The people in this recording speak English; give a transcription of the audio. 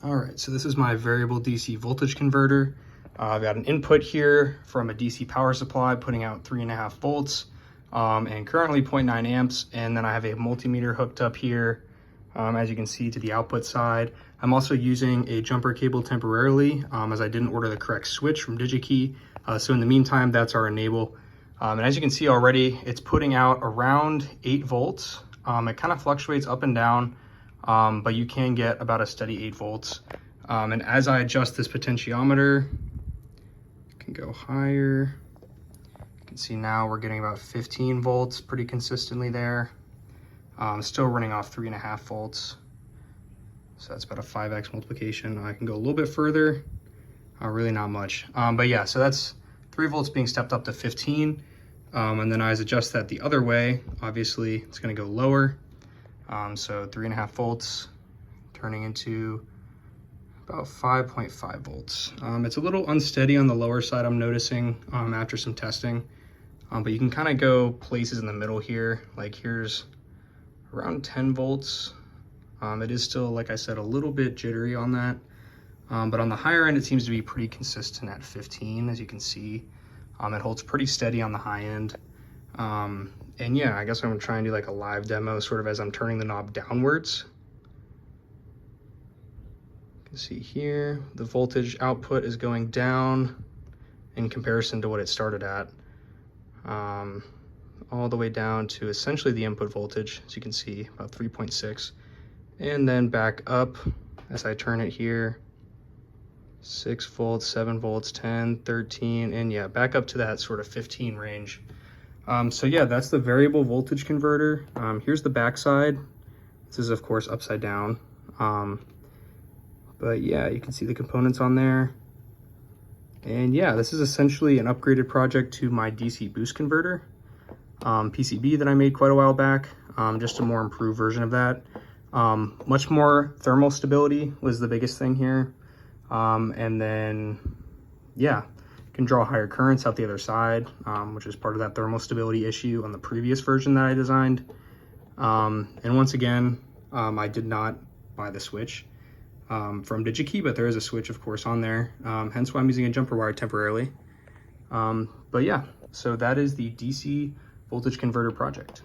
All right, so this is my variable DC voltage converter. I've got an input here from a DC power supply putting out 3.5 volts and currently 0.9 amps. And then I have a multimeter hooked up here, as you can see, to the output side. I'm also using a jumper cable temporarily as I didn't order the correct switch from DigiKey. So in the meantime, that's our enable. And as you can see already, it's putting out around 8 volts. It kind of fluctuates up and down, but you can get about a steady 8 volts. And as I adjust this potentiometer, I can go higher. You can see now we're getting about 15 volts pretty consistently there. Still running off 3.5 volts. So that's about a 5x multiplication. I can go a little bit further, really not much. But yeah, so that's 3 volts being stepped up to 15. And then as I adjust that the other way, obviously it's gonna go lower. So 3.5 volts turning into about 5.5 volts. It's a little unsteady on the lower side, I'm noticing after some testing. But you can kind of go places in the middle here. Like here's around 10 volts. It is still, like I said, a little bit jittery on that. But on the higher end, it seems to be pretty consistent at 15, as you can see. It holds pretty steady on the high end. And yeah, I guess I'm gonna try and do like a live demo sort of as I'm turning the knob downwards. You can see here, the voltage output is going down in comparison to what it started at. All the way down to essentially the input voltage, as you can see, about 3.6. And then back up as I turn it here, 6 volts, 7 volts, 10, 13, and yeah, back up to that sort of 15 range. So yeah, that's the variable voltage converter. Here's the back side. This is of course upside down. But yeah, you can see the components on there. And yeah, this is essentially an upgraded project to my DC boost converter PCB that I made quite a while back, just a more improved version of that. Much more thermal stability was the biggest thing here. And then, yeah, can draw higher currents out the other side, which is part of that thermal stability issue on the previous version that I designed. And once again, I did not buy the switch from DigiKey, but there is a switch, of course, on there. Hence why I'm using a jumper wire temporarily. But yeah, so that is the DC voltage converter project.